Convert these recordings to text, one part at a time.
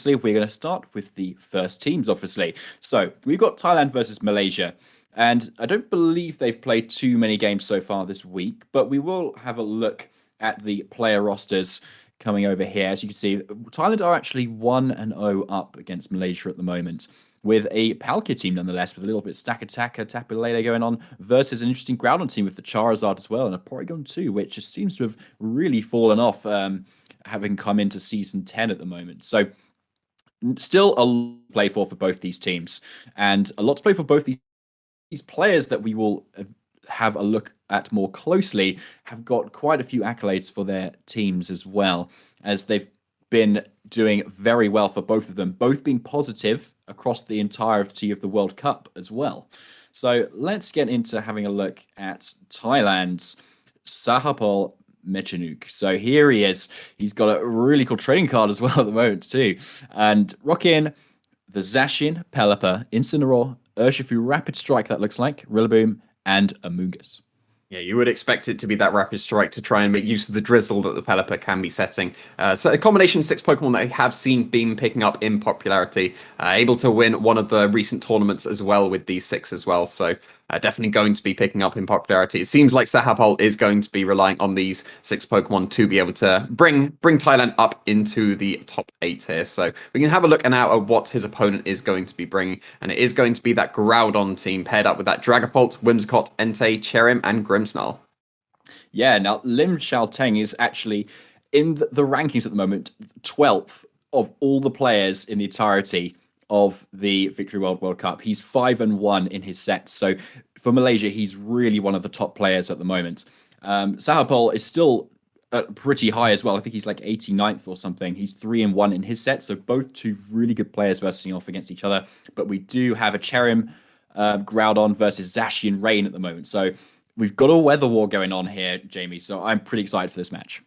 we're going to start with the first teams, obviously. So we've got Thailand versus Malaysia. And I don't believe they've played too many games so far this week, but we will have a look at the player rosters coming over here. As you can see, Thailand are actually 1-0 up against Malaysia at the moment, with a Palkia team nonetheless, with a little bit stack attacker, Tapulele going on, versus an interesting Groudon team with the Charizard as well, and a Porygon too, which just seems to have really fallen off, having come into Season 10 at the moment. So still a lot to play for both these teams, and a lot to play for both these players that we will have a look at more closely have got quite a few accolades for their teams as well, as they've been doing very well for both of them, both being positive across the entirety of the World Cup as well. So let's get into having a look at Thailand's Sahapol Meechunuke. So here he is. He's got a really cool trading card as well at the moment too. And rocking the Zacian, Pelipper, Incineroar, Urshifu Rapid Strike, that looks like, Rillaboom, and Amoonguss. Yeah, you would expect it to be that Rapid Strike to try and make use of the drizzle that the Pelipper can be setting. So a combination of 6 Pokemon that I have seen been picking up in popularity, able to win one of the recent tournaments as well with these 6 as well. So definitely going to be picking up in popularity. It seems like Sahapol is going to be relying on these 6 Pokemon to be able to bring Thailand up into the top 8 here. So we can have a look now at what his opponent is going to be bringing. And it is going to be that Groudon team paired up with that Dragapult, Whimsicott, Entei, Cherim, and Grimmsnarl. Yeah, now Lim Shao Theng is actually in the rankings at the moment 12th of all the players in the entirety of the Victory World Cup. He's 5-1 in his sets. So for Malaysia, he's really one of the top players at the moment. Sahapol is still pretty high as well. I think he's like 89th or something. He's 3-1 in his set. So both two really good players versing off against each other. But we do have a Cherim Groudon versus Zacian Rain at the moment. So we've got a weather war going on here, Jamie. So I'm pretty excited for this match.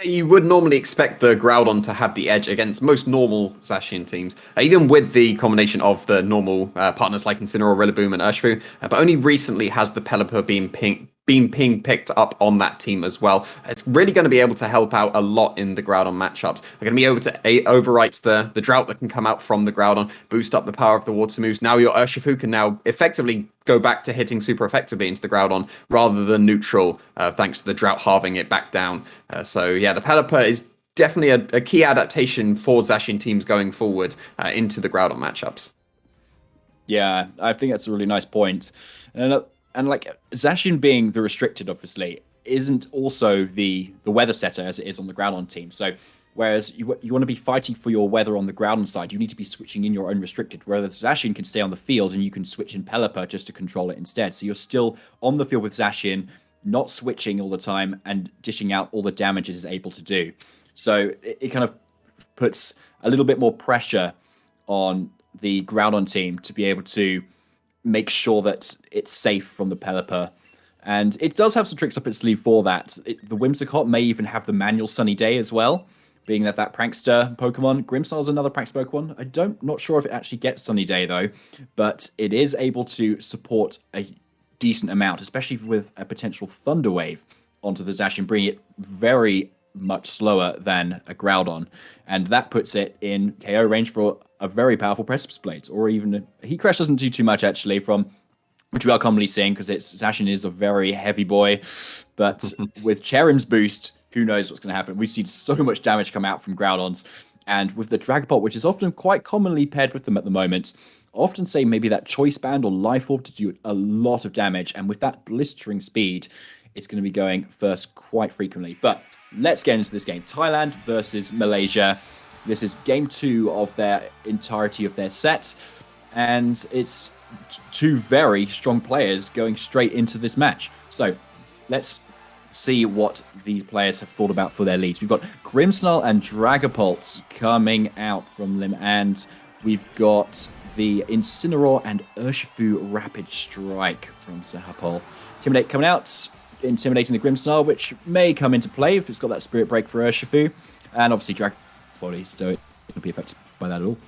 You would normally expect the Groudon to have the edge against most normal Zacian teams, even with the combination of the normal partners like Incineroar, Rillaboom, and Urshifu, but only recently has the Pelipper been picked up on that team as well. It's really going to be able to help out a lot in the Groudon matchups. We're going to be able to overwrite the drought that can come out from the Groudon, boost up the power of the water moves. Now your Urshifu can now effectively go back to hitting super effectively into the Groudon rather than neutral, thanks to the drought halving it back down. So yeah, the Pelipper is definitely a key adaptation for Zacian teams going forward into the Groudon matchups. Yeah, I think that's a really nice point. And like Zacian being the restricted, obviously, isn't also the weather setter as it is on the Groudon team. So whereas you want to be fighting for your weather on the Groudon side, you need to be switching in your own restricted. Whereas Zacian can stay on the field and you can switch in Pelipper just to control it instead. So you're still on the field with Zacian, not switching all the time and dishing out all the damage it is able to do. So it kind of puts a little bit more pressure on the Groudon team to be able to make sure that it's safe from the Pelipper. And it does have some tricks up its sleeve for that. The Whimsicott may even have the manual Sunny Day as well, being that prankster Pokemon. Grimmsnarl is another prankster Pokemon. Not sure if it actually gets Sunny Day though, but it is able to support a decent amount, especially with a potential Thunder Wave onto the Zacian, bringing it very much slower than a Groudon, and that puts it in KO range for a very powerful Precipice Blades, or even Heat Crash doesn't do too much actually, from which we are commonly seeing because Zacian is a very heavy boy, but with Cherim's boost, who knows what's going to happen. We've seen so much damage come out from Groudons, and with the Dragapult, which is often quite commonly paired with them at the moment, often say maybe that Choice Band or Life Orb to do a lot of damage, and with that blistering speed, it's going to be going first quite frequently. But let's get into this game. Thailand versus Malaysia. This is game 2 of their entirety of their set. And it's two very strong players going straight into this match. So let's see what these players have thought about for their leads. We've got Grimmsnarl and Dragapult coming out from them. And we've got the Incineroar and Urshifu Rapid Strike from Sahapol. Intimidate coming out, intimidating the Grimmsnarl, which may come into play if it's got that Spirit Break for Urshifu, and obviously Drag Body, so it'll be affected by that at all.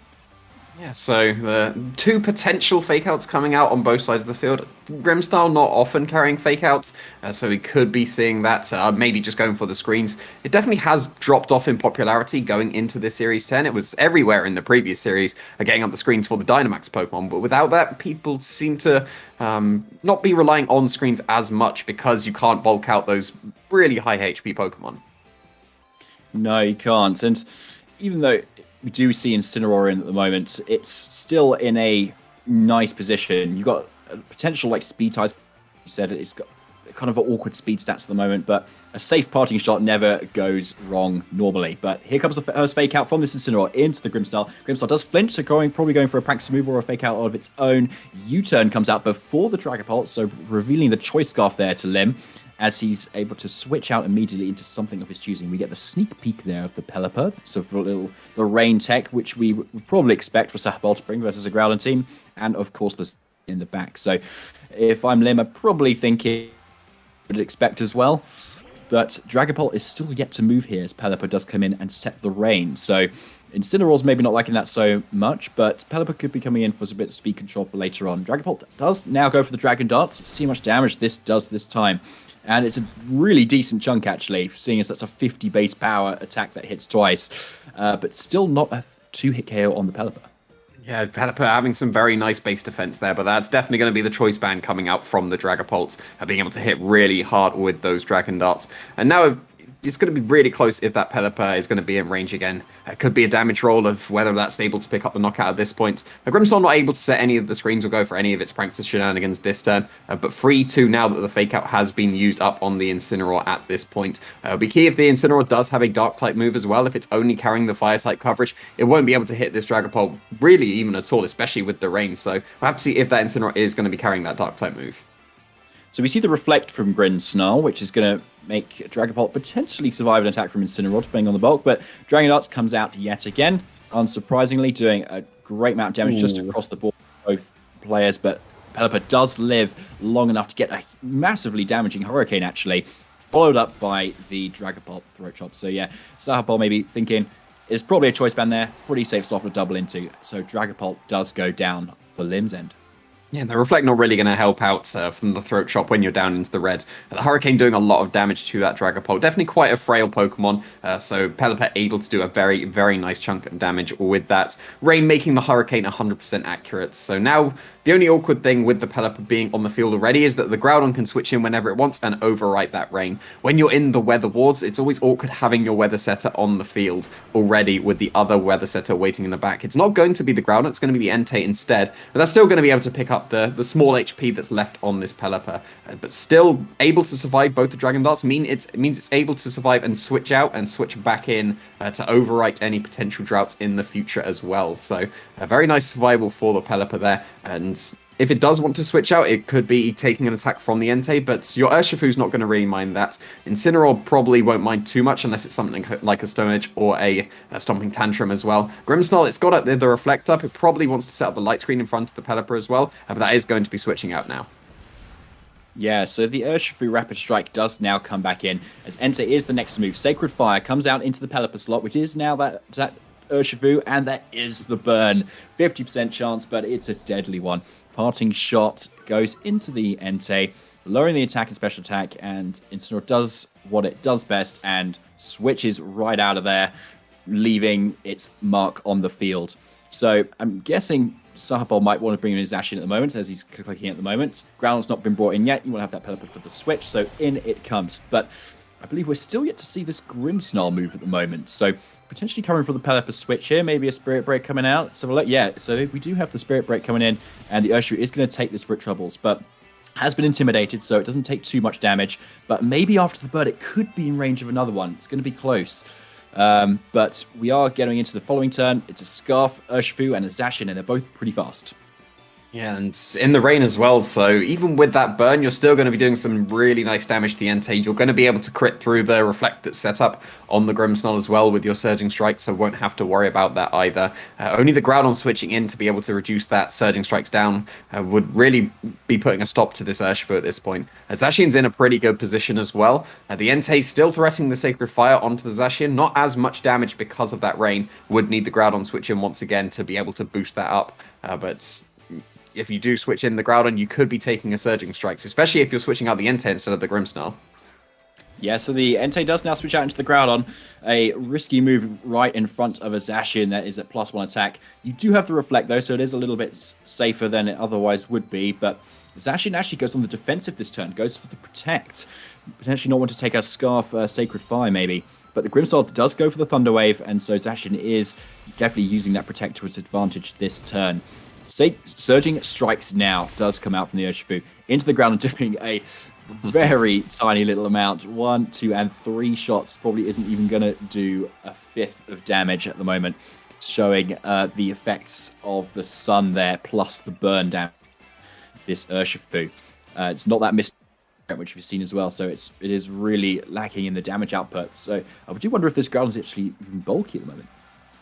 Yeah, so the two potential fake outs coming out on both sides of the field. Grimstyle not often carrying fake outs, so we could be seeing that, maybe just going for the screens. It definitely has dropped off in popularity going into this Series 10. It was everywhere in the previous series, getting up the screens for the Dynamax Pokemon, but without that, people seem to not be relying on screens as much because you can't bulk out those really high HP Pokemon. No, you can't. And even though we do see Incineroar in at the moment, it's still in a nice position. You've got a potential like speed ties. You said it's got kind of an awkward speed stats at the moment, but a safe parting shot never goes wrong normally. But here comes the first fake out from this Incineroar into the Grimstyle. Grimstyle does flinch, so probably going for a practice move or a fake out of its own. U-turn comes out before the Dragapult, so revealing the Choice Scarf there to Lim, as he's able to switch out immediately into something of his choosing. We get the sneak peek there of the Pelipper, so for a little the rain tech, which we would probably expect for Sahapol to bring versus a Growlithe team, and of course the in the back. So if I'm Lim, I'm probably thinking would expect as well. But Dragapult is still yet to move here as Pelipper does come in and set the rain. So Incineroar's maybe not liking that so much, but Pelipper could be coming in for a bit of speed control for later on. Dragapult does now go for the Dragon Darts. See how much damage this does this time. And it's a really decent chunk, actually, seeing as that's a 50 base power attack that hits twice. But still not a 2-hit KO on the Pelipper. Yeah, Pelipper having some very nice base defense there, but that's definitely going to be the choice band coming out from the Dragapult, being able to hit really hard with those Dragon Darts. And now it's going to be really close if that Pelipper is going to be in range again. It could be a damage roll of whether that's able to pick up the knockout at this point. Grimstone not able to set any of the screens or go for any of its practice shenanigans this turn, but free to now that the fake out has been used up on the Incineroar at this point. It'll be key if the Incineroar does have a dark type move as well. If it's only carrying the fire type coverage, it won't be able to hit this Dragapult really even at all, especially with the rain. So we'll have to see if that Incineroar is going to be carrying that dark type move. So we see the Reflect from Grinsnarl, which is going to make Dragapult potentially survive an attack from Incineroar, depending on the bulk. But Dragon Darts comes out yet again, unsurprisingly, doing a great amount of damage just across the board for both players. But Pelipper does live long enough to get a massively damaging Hurricane, actually, followed up by the Dragapult Throat Chop. So yeah, Sahapol maybe thinking it's probably a choice band there, pretty safe slot to double into. So Dragapult does go down for Lim's end. Yeah, the Reflect not really going to help out from the Throat Chop when you're down into the red. The Hurricane doing a lot of damage to that Dragapult. Definitely quite a frail Pokemon, so Pelipper able to do a very, very nice chunk of damage with that. Rain making the Hurricane 100% accurate. So now the only awkward thing with the Pelipper being on the field already is that the Groudon can switch in whenever it wants and overwrite that Rain. When you're in the Weather Wards, it's always awkward having your Weather Setter on the field already with the other Weather Setter waiting in the back. It's not going to be the Groudon, it's going to be the Entei instead, but that's still going to be able to pick up the small HP that's left on this Pelipper, but still able to survive both the Dragon Darts. It means it's able to survive and switch out and switch back in to overwrite any potential droughts in the future as well. So a very nice survival for the Pelipper there, and if it does want to switch out, it could be taking an attack from the Entei, but your Urshifu's not going to really mind that. Incineroar probably won't mind too much unless it's something like a Stone Edge or a Stomping Tantrum as well. Grimmsnarl, it's got the Reflect up. It probably wants to set up the Light Screen in front of the Pelipper as well, but that is going to be switching out now. Yeah, so the Urshifu Rapid Strike does now come back in, as Entei is the next move. Sacred Fire comes out into the Pelipper slot, which is now that Urshifu, and that is the burn. 50% chance, but it's a deadly one. Parting Shot goes into the Entei, lowering the attack and special attack, and Incineroar does what it does best and switches right out of there, leaving its mark on the field. So I'm guessing Sahapol might want to bring in his Zacian at the moment, as he's clicking at the moment. Ground's not been brought in yet. You want to have that Pelipper for the switch, so in it comes. But I believe we're still yet to see this Grimmsnarl move at the moment, so potentially coming for the Pelipper switch here, maybe a Spirit Break coming out. So yeah, so we do have the Spirit Break coming in, and the Urshifu is going to take this for its troubles, but has been intimidated, so it doesn't take too much damage. But maybe after the bird, it could be in range of another one. It's going to be close. But we are getting into the following turn. It's a Scarf, Urshifu, and a Zacian, and they're both pretty fast. Yeah, and in the rain as well, so even with that burn, you're still going to be doing some really nice damage to the Entei. You're going to be able to crit through the Reflect that's set up on the Grimmsnarl as well with your Surging Strike, so won't have to worry about that either. Only the Groudon switching in to be able to reduce that Surging Strikes down would really be putting a stop to this Urshifu at this point. Zacian's in a pretty good position as well. The Entei still threatening the Sacred Fire onto the Zacian, not as much damage because of that rain. Would need the Groudon switch in once again to be able to boost that up, but if you do switch in the Groudon, you could be taking a Surging Strikes, especially if you're switching out the Entei instead of the Grimmsnarl. Yeah, so the Entei does now switch out into the Groudon. A risky move right in front of a Zacian that is at +1 attack. You do have the Reflect, though, so it is a little bit safer than it otherwise would be, but Zacian actually goes on the defensive this turn, goes for the Protect. Potentially not want to take a Scarf Sacred Fire, maybe. But the Grimmsnarl does go for the Thunder Wave, and so Zacian is definitely using that Protect to its advantage this turn. Surging Strikes now does come out from the Urshifu into the ground and doing a very tiny little amount. 1, 2, and 3 shots probably isn't even going to do a fifth of damage at the moment, showing the effects of the sun there plus the burn down this Urshifu. It's not that which we've seen as well, so it is really lacking in the damage output. So I do wonder if this ground is actually even bulky at the moment.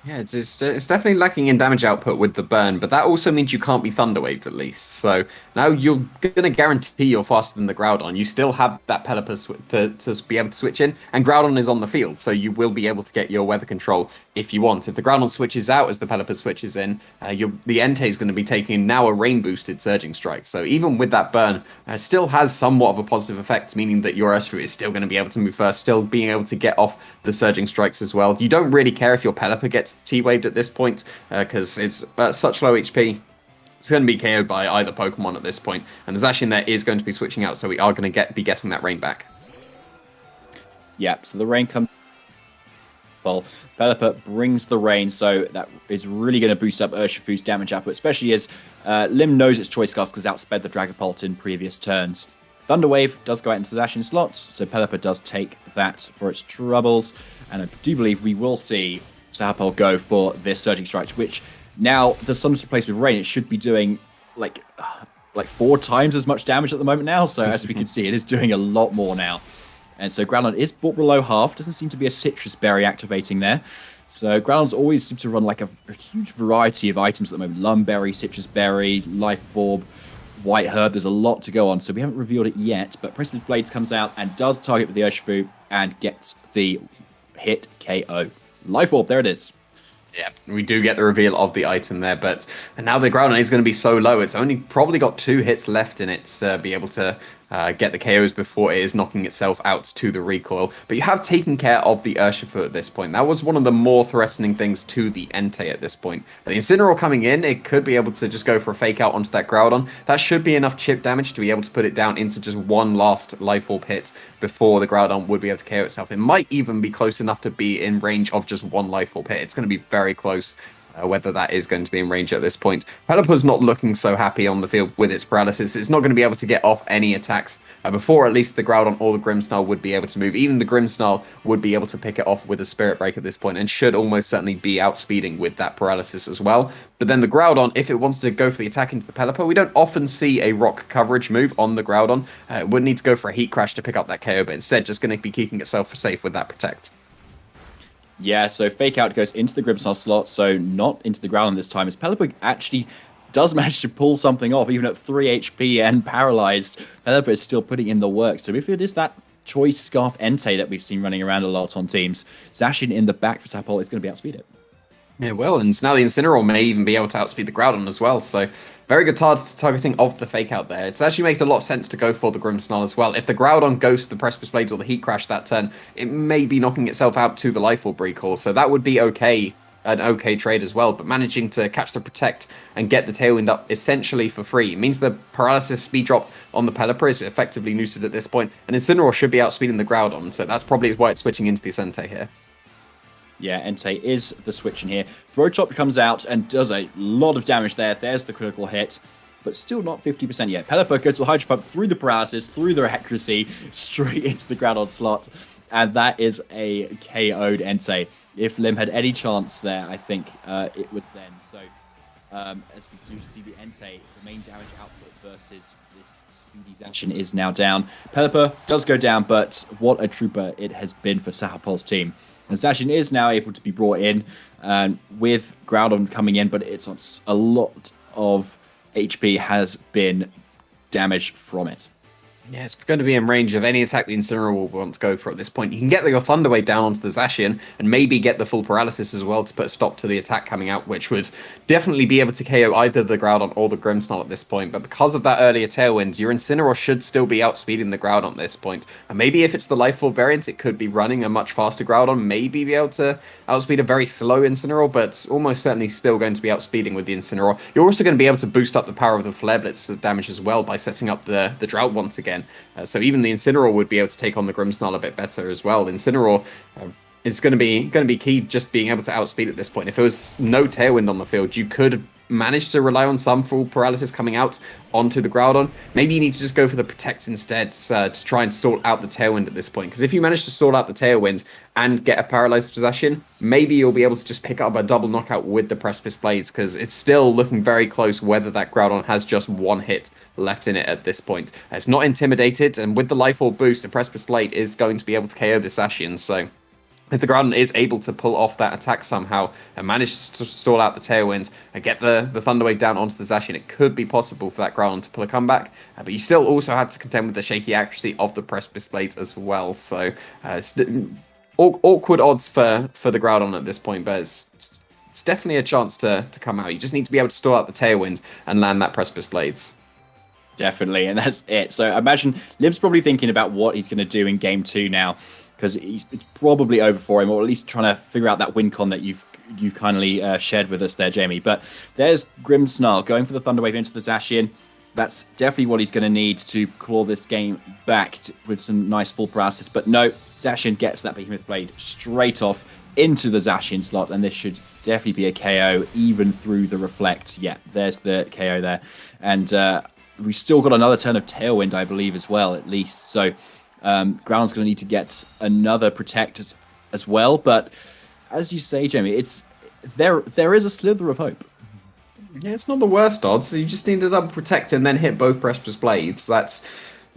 Yeah, it's definitely lacking in damage output with the burn, but that also means you can't be Thunderwaved at least. So now you're going to guarantee you're faster than the Groudon. You still have that Pelipper to be able to switch in, and Groudon is on the field, so you will be able to get your weather control if you want. If the Groudon switches out as the Pelipper switches in, the Entei is going to be taking now a rain-boosted Surging Strike. So even with that burn, still has somewhat of a positive effect, meaning that your Urshifu is still going to be able to move first, still being able to get off the Surging Strikes as well. You don't really care if your Pelipper gets T-Waved at this point, because it's such low HP. It's going to be KO'd by either Pokemon at this point, and the Zacian there is going to be switching out, so we are going to be getting that rain back. Yeah, so the rain comes. Well, Pelipper brings the rain, so that is really going to boost up Urshifu's damage output, especially as Lim knows its Choice Scarf because outsped the Dragapult in previous turns. Thunder Wave does go out into the Zacian slots, so Pelipper does take that for its troubles, and I do believe we will see Sahapol go for this Surging Strike, which now the sun's replaced with rain, it should be doing like 4 times as much damage at the moment now. So as we can see, it is doing a lot more now. And so Groudon is brought below half. Doesn't seem to be a Citrus Berry activating there. So Groudon's always seem to run like a huge variety of items at the moment. Lumberry, Citrus Berry, Life Orb, White Herb. There's a lot to go on. So we haven't revealed it yet. But Precipice Blades comes out and does target with the Urshifu and gets the hit KO. Life Orb, there it is. Yeah, we do get the reveal of the item there, but now the Groudon is going to be so low. It's only probably got 2 hits left in it to be able to get the KOs before it is knocking itself out to the recoil. But you have taken care of the Urshifu at this point. That was one of the more threatening things to the Entei at this point. The Incineroar coming in, it could be able to just go for a fake out onto that Groudon. That should be enough chip damage to be able to put it down into just one last Life Orb hit before the Groudon would be able to KO itself. It might even be close enough to be in range of just one Life Orb hit. It's going to be very close. Whether that is going to be in range at this point. Pelipper's not looking so happy on the field with its paralysis. It's not going to be able to get off any attacks before at least the Groudon or the Grimmsnarl would be able to move. Even the Grimmsnarl would be able to pick it off with a Spirit Break at this point and should almost certainly be outspeeding with that paralysis as well. But then the Groudon, if it wants to go for the attack into the Pelipper, we don't often see a rock coverage move on the Groudon. It would need to go for a Heat Crash to pick up that KO, but instead just going to be keeping itself safe with that Protect. Yeah, so Fake Out goes into the Grimmsnarl slot, so not into the Groudon this time, as Pelipper actually does manage to pull something off, even at 3 HP and paralyzed. Pelipper is still putting in the work, so if it is that Choice Scarf Entei that we've seen running around a lot on teams, Zacian in the back for Sahapol is going to be outspeed it. Yeah, well, and now the Incineroar may even be able to outspeed the Groudon as well, so very good targeting of the Fake Out there. It actually makes a lot of sense to go for the Grimmsnarl as well. If the Groudon goes to the Precipice Blades or the Heat Crash that turn, it may be knocking itself out to the Life Orb recall, so that would be okay, an okay trade as well, but managing to catch the Protect and get the Tailwind up essentially for free. It means the Paralysis speed drop on the Pelipper is effectively neutered at this point, and Incineroar should be outspeeding the Groudon, so that's probably why it's switching into the Entei here. Yeah, Entei is the switch in here. Throw Chop comes out and does a lot of damage there. There's the critical hit, but still not 50% yet. Pelipper goes to the Hydro Pump through the paralysis, through the accuracy, straight into the Groudon slot. And that is a KO'd Entei. If Lim had any chance there, I think it was then. So as we do see the Entei, the main damage output versus this speedy Zacian is now down. Pelipper does go down, but what a trooper it has been for Sahapol's team. And Zacian is now able to be brought in with Groudon coming in, but it's a lot of HP has been damaged from it. Yeah, it's going to be in range of any attack the Incineroar will want to go for at this point. You can get your Thunder Wave down onto the Zacian and maybe get the full paralysis as well to put a stop to the attack coming out, which would definitely be able to KO either the Groudon or the Grimmsnarl at this point. But because of that earlier Tailwind, your Incineroar should still be outspeeding the Groudon at this point. And maybe if it's the Life Orb variant, it could be running a much faster Groudon, maybe be able to outspeed a very slow Incineroar, but almost certainly still going to be outspeeding with the Incineroar. You're also going to be able to boost up the power of the Flare Blitz damage as well by setting up the Drought once again. So even the Incineroar would be able to take on the Grimmsnarl a bit better as well. Incineroar is going to be key, just being able to outspeed at this point. If there was no Tailwind on the field, you could manage to rely on some full paralysis coming out onto the Groudon. Maybe you need to just go for the Protect instead to try and sort out the Tailwind at this point. Because if you manage to sort out the Tailwind and get a paralyzed possession, maybe you'll be able to just pick up a double knockout with the Precipice Blades, because it's still looking very close whether that Groudon has just one hit left in it at this point. It's not intimidated, and with the Life Orb boost, a Precipice Blade is going to be able to KO the Zacian, so if the Groudon is able to pull off that attack somehow and manage to stall out the Tailwind and get the Thunder Wave down onto the Zacian, it could be possible for that Groudon to pull a comeback. But you still also have to contend with the shaky accuracy of the Precipice Blades as well. So it's awkward odds for the Groudon at this point, but it's definitely a chance to come out. You just need to be able to stall out the Tailwind and land that Precipice Blades. Definitely, and that's it. So I imagine Lib's probably thinking about what he's going to do in game 2 now, because it's probably over for him, or at least trying to figure out that win con that you've kindly shared with us there, Jamie. But there's Grimmsnarl going for the Thunder Wave into the Zacian. That's definitely what he's going to need to claw this game back with some nice full paralysis. But no, Zacian gets that Behemoth Blade straight off into the Zacian slot, and this should definitely be a KO, even through the Reflect. Yeah, there's the KO there. And we still got another turn of Tailwind, I believe, as well, at least. So Ground's going to need to get another Protect as well. But as you say, Jamie, there is a slither of hope. Yeah, it's not the worst odds. You just need to double Protect and then hit both Precipice Blades. That's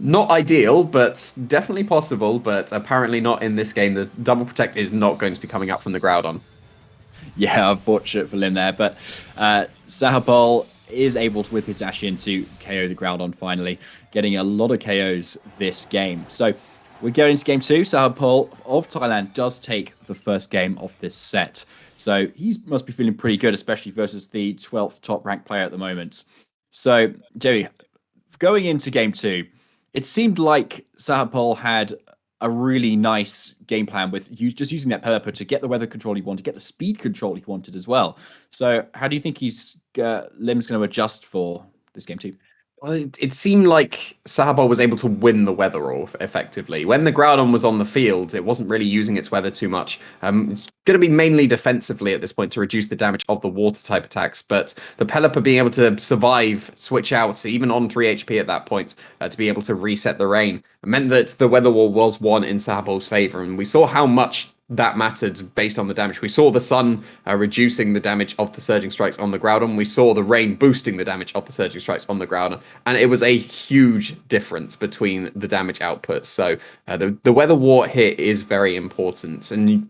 not ideal, but definitely possible. But apparently not in this game. The double Protect is not going to be coming up from the Groudon. Yeah, unfortunate for Lim there. But Sahapol is able to, with his Zacian, to KO the Groudon finally, getting a lot of KOs this game. So we're going into game 2. Sahapol of Thailand does take the first game of this set. So he must be feeling pretty good, especially versus the 12th top ranked player at the moment. So, Jerry, going into game 2, it seemed like Sahapol had a really nice game plan with just using that Pelipper to get the weather control he wanted, get the speed control he wanted as well. So how do you think Lim's going to adjust for this game 2? Well, it seemed like Sahapol was able to win the weather off effectively. When the Groudon was on the field, it wasn't really using its weather too much. It's going to be mainly defensively at this point to reduce the damage of the water type attacks, but the Pelipper being able to survive, switch out, even on 3 HP at that point, to be able to reset the rain, meant that the weather wall was won in Sahapol's favor, and we saw how much that mattered based on the damage. We saw the sun reducing the damage of the Surging Strikes on the Groudon. We saw the rain boosting the damage of the Surging Strikes on the Groudon. And it was a huge difference between the damage outputs. So the Weather Wart here is very important. And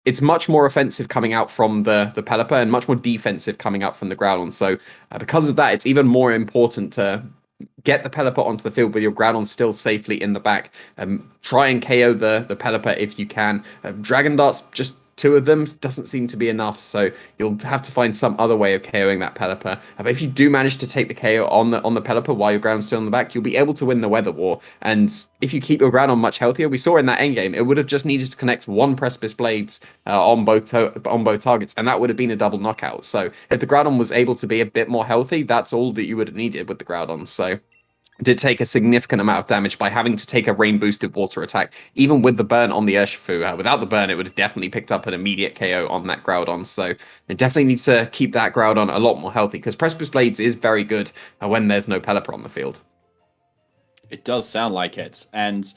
it's much more offensive coming out from the Pelipper and much more defensive coming out from the Groudon. So because of that, it's even more important to get the Pelipper onto the field with your Groudon still safely in the back. Try and KO the Pelipper if you can. Dragon Darts, just 2 of them, doesn't seem to be enough, so you'll have to find some other way of KOing that Pelipper. But if you do manage to take the KO on the Pelipper while your Groudon's still in the back, you'll be able to win the Weather War. And if you keep your Groudon much healthier, we saw in that endgame, it would have just needed to connect 1 Precipice Blades on both targets, and that would have been a double knockout. So if the Groudon was able to be a bit more healthy, that's all that you would have needed with the Groudon. So did take a significant amount of damage by having to take a rain-boosted water attack, even with the burn on the Urshifu. Without the burn, it would have definitely picked up an immediate KO on that Groudon, so it definitely needs to keep that Groudon a lot more healthy, because Precipice Blades is very good when there's no Pelipper on the field. It does sound like it, and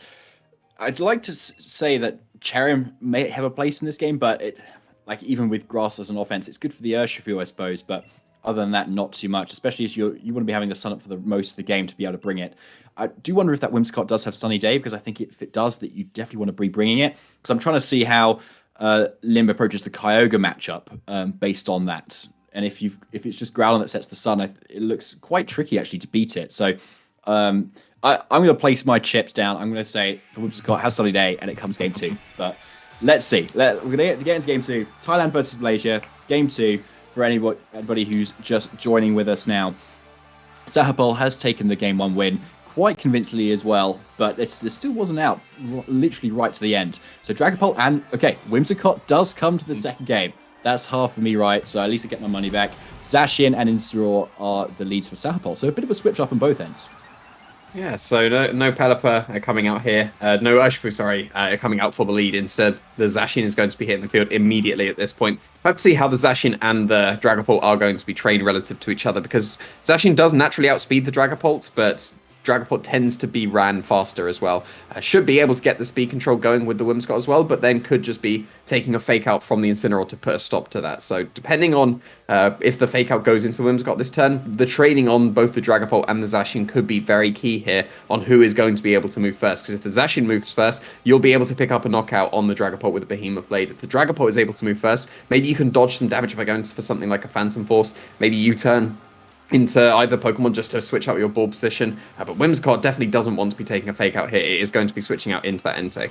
I'd like to say that Cherrim may have a place in this game, but even with Grass as an offense, it's good for the Urshifu, I suppose, but Other than that, not too much, especially as you want to be having the sun up for the most of the game to be able to bring it. I do wonder if that Whimsicott does have Sunny Day, because I think if it does, that you definitely want to be bringing it. Because I'm trying to see how Limb approaches the Kyogre matchup based on that. And if it's just Groudon that sets the sun, it looks quite tricky actually to beat it. So I'm going to place my chips down. I'm going to say the Whimsicott has Sunny Day, and it comes game 2. But let's see. We're going to get into game 2. Thailand versus Malaysia, game 2. For anybody who's just joining with us now, Sahapol has taken the game 1 win quite convincingly as well, but this still wasn't out literally right to the end. So Dragapult and, Whimsicott does come to the second game. That's half of me right, so at least I get my money back. Zacian and Incineroar are the leads for Sahapol, so a bit of a switch up on both ends. Yeah, so no Pelipper coming out here. No Urshifu, coming out for the lead. Instead, the Zacian is going to be hitting the field immediately at this point. I have to see how the Zacian and the Dragapult are going to be trained relative to each other, because Zacian does naturally outspeed the Dragapult, but Dragapult tends to be ran faster as well. Should be able to get the speed control going with the Whimsicott as well, but then could just be taking a fake out from the Incineroar to put a stop to that. So depending on if the fake out goes into the Whimsicott this turn, the training on both the Dragapult and the Zacian could be very key here on who is going to be able to move first. Because if the Zacian moves first, you'll be able to pick up a knockout on the Dragapult with the Behemoth Blade. If the Dragapult is able to move first, maybe you can dodge some damage by going for something like a Phantom Force. Maybe U-turn into either Pokemon just to switch out your ball position. But Whimsicott definitely doesn't want to be taking a fake out here. It is going to be switching out into that Entei.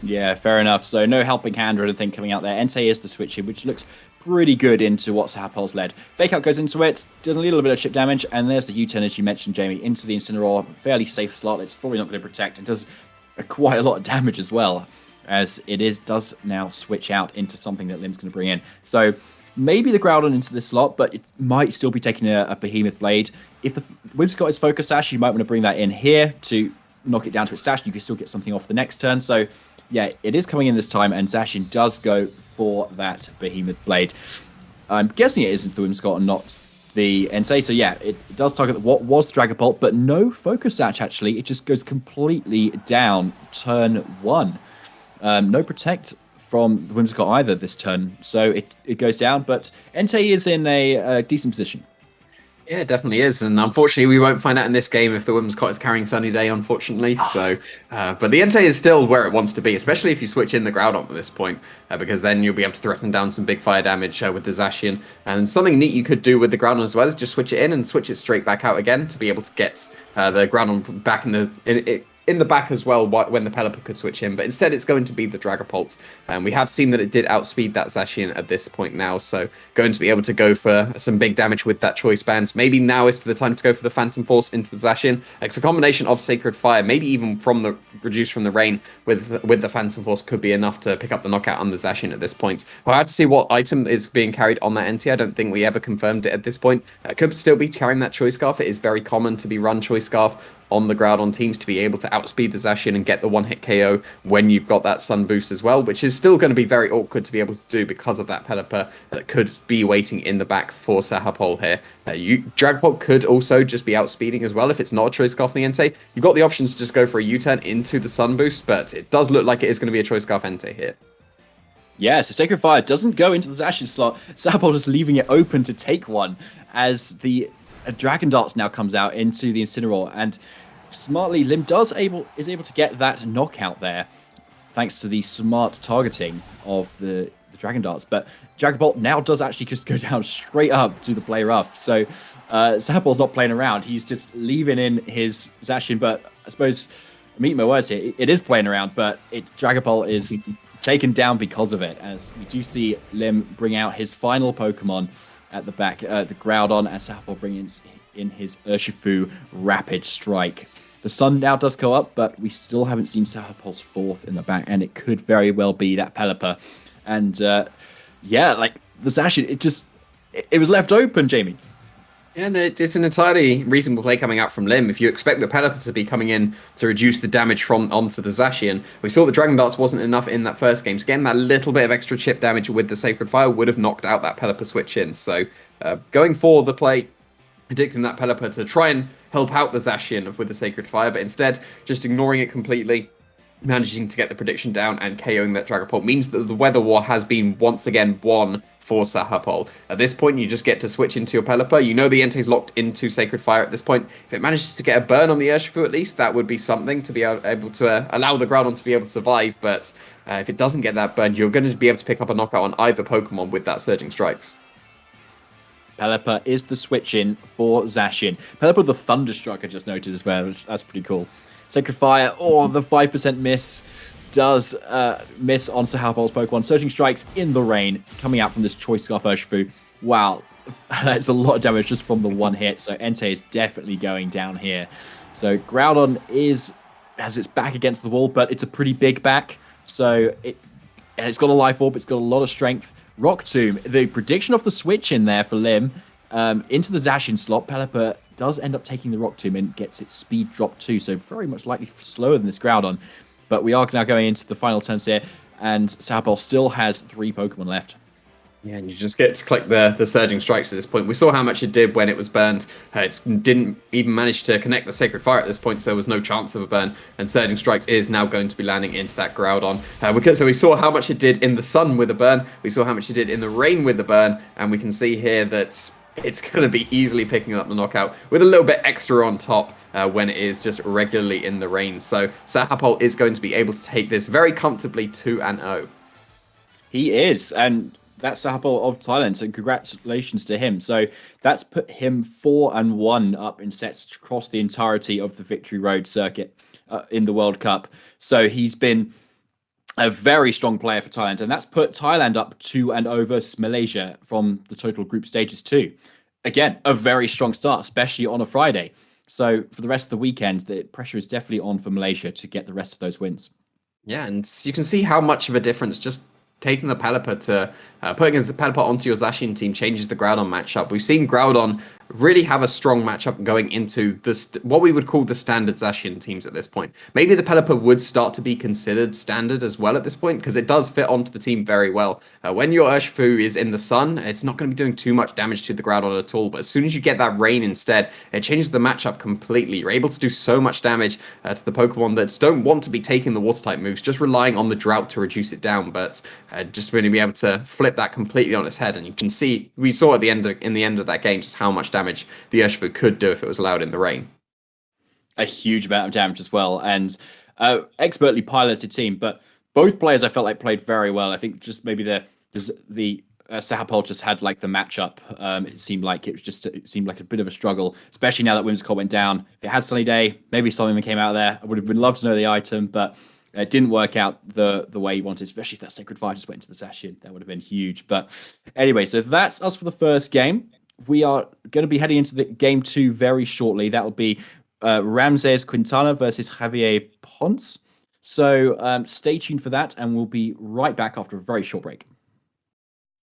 Yeah, fair enough. So no helping hand or anything coming out there. Entei is the switch in, which looks pretty good into what Sahapol's led. Fake out goes into it, does a little bit of chip damage, and there's the U-turn, as you mentioned, Jamie, into the Incineroar. Fairly safe slot. It's probably not going to protect. It does quite a lot of damage as well, as it does now switch out into something that Lim's going to bring in. So maybe the Groudon into this slot, but it might still be taking a Behemoth Blade. If the Whimsicott is Focus Sash, you might want to bring that in here to knock it down to its Sash. You can still get something off the next turn. So yeah, it is coming in this time, and Zacian does go for that Behemoth Blade. I'm guessing it isn't the Whimsicott and not the Entei. So yeah, it does target what was Dragapult, but no Focus Sash actually. It just goes completely down turn 1. No Protect from the Whimsicott either this turn, so it goes down, but Entei is in a decent position. Yeah, it definitely is, and unfortunately we won't find out in this game if the Whimsicott is carrying Sunny Day, unfortunately. So, but the Entei is still where it wants to be, especially if you switch in the Groudon at this point, because then you'll be able to threaten down some big fire damage with the Zacian. And something neat you could do with the Groudon as well is just switch it in and switch it straight back out again to be able to get the Groudon back in the back as well when the Pelipper could switch in, but instead it's going to be the Dragapult. And we have seen that it did outspeed that Zacian at this point now, so going to be able to go for some big damage with that Choice Band. Maybe now is the time to go for the Phantom Force into the Zacian. It's a combination of Sacred Fire, maybe even reduced from the rain with the Phantom Force could be enough to pick up the knockout on the Zacian at this point. We'll have to see what item is being carried on that Entei. I don't think we ever confirmed it at this point. It could still be carrying that Choice Scarf. It is very common to be run Choice Scarf on the Groudon teams to be able to outspeed the Zacian and get the one-hit KO when you've got that Sun Boost as well, which is still going to be very awkward to be able to do because of that Pelipper that could be waiting in the back for Sahapol here. Dragapult could also just be outspeeding as well if it's not a Choice Scarf in the Entei. You've got the options to just go for a U-turn into the Sun Boost, but it does look like it is going to be a Choice Scarf Entei here. Yeah, so Sacred Fire doesn't go into the Zacian slot. Sahapol just leaving it open to take one as the Dragon Darts now comes out into the Incineroar, and smartly Lim is able to get that knockout there thanks to the smart targeting of the Dragon Darts. But Dragapult now does actually just go down straight up to the play rough. So Sahapol's not playing around. He's just leaving in his Zacian, but I suppose, I'm eating my words here, it is playing around, but Dragapult is taken down because of it, as we do see Lim bring out his final Pokemon at the back, the Groudon, and Sahapol brings in his Urshifu Rapid Strike. The sun now does go up, but we still haven't seen Sahapol's fourth in the back, and it could very well be that Pelipper. And yeah, like the Zacian, it was left open, Jamie. And it's an entirely reasonable play coming out from Lim. If you expect the Pelipper to be coming in to reduce the damage onto the Zacian, we saw the Dragon Darts wasn't enough in that first game. So getting that little bit of extra chip damage with the Sacred Fire would have knocked out that Pelipper switch in. So going for the play, predicting that Pelipper to try and help out the Zacian with the Sacred Fire, but instead just ignoring it completely. managing to get the prediction down and KOing that Dragapult means that the weather war has been once again won for Sahapol. At this point, you just get to switch into your Pelipper. You know the Entei's locked into Sacred Fire at this point. If it manages to get a burn on the Urshifu at least, that would be something to be able to allow the Groudon to be able to survive. But if it doesn't get that burn, you're going to be able to pick up a knockout on either Pokemon with that Surging Strikes. Pelipper is the switch in for Zacian. Pelipper the Thunderstruck I just noted as well. That's pretty cool. Sacred Fire, the 5% miss does miss on Sahapol's Pokemon. Surging Strikes in the rain coming out from this Choice Scarf Urshifu. Wow, that's a lot of damage just from the one hit. So Entei is definitely going down here. So Groudon has its back against the wall, but it's a pretty big back. So it's got a Life Orb, it's got a lot of strength. Rock Tomb, the prediction of the switch in there for Lim into the Zacian slot. Pelipper does end up taking the Rock Tomb and gets its speed dropped too, so very much likely slower than this Groudon. But we are now going into the final turns here, and Sahapol still has 3 Pokemon left. Yeah, and you just get to click the Surging Strikes at this point. We saw how much it did when it was burned. It didn't even manage to connect the Sacred Fire at this point, so there was no chance of a burn. And Surging Strikes is now going to be landing into that Groudon. So we saw how much it did in the sun with a burn. We saw how much it did in the rain with a burn. And we can see here that it's going to be easily picking up the knockout with a little bit extra on top when it is just regularly in the rain. So Sahapol is going to be able to take this very comfortably 2-0. He is, and that's Sahapol of Thailand, so congratulations to him. So that's put him 4-1 up in sets across the entirety of the Victory Road circuit in the World Cup. So he's been a very strong player for Thailand, and that's put Thailand up 2-0 versus Malaysia from the total group stages too. Again, a very strong start, especially on a Friday. So for the rest of the weekend, the pressure is definitely on for Malaysia to get the rest of those wins. Yeah, and you can see how much of a difference just taking the Pelipper to putting the Pelipper onto your Zacian team changes the Groudon matchup. We've seen Groudon really have a strong matchup going into what we would call the standard Zacian teams at this point. Maybe the Pelipper would start to be considered standard as well at this point because it does fit onto the team very well. When your Urshifu is in the sun, it's not going to be doing too much damage to the Groudon at all, but as soon as you get that rain instead, it changes the matchup completely. You're able to do so much damage to the Pokemon that don't want to be taking the Water-type moves, just relying on the Drought to reduce it down, but just really be able to flip that completely on its head. And you can see, we saw at the end of that game just how much damage the Urshifu could do if it was allowed in the rain. A huge amount of damage as well, and expertly piloted team. But both players I felt like played very well. I think just maybe the Sahapol just had like the matchup. It seemed like a bit of a struggle, especially now that Whimsicott went down. If it had Sunny Day, maybe something came out of there. I would have been loved to know the item, but it didn't work out the way he wanted, especially if that Sacred Fire just went into the Zacian. That would have been huge. But anyway, so that's us for the first game. We are going to be heading into the game 2 very shortly. That will be Ramses Quintana versus Javier Ponce. So stay tuned for that, and we'll be right back after a very short break.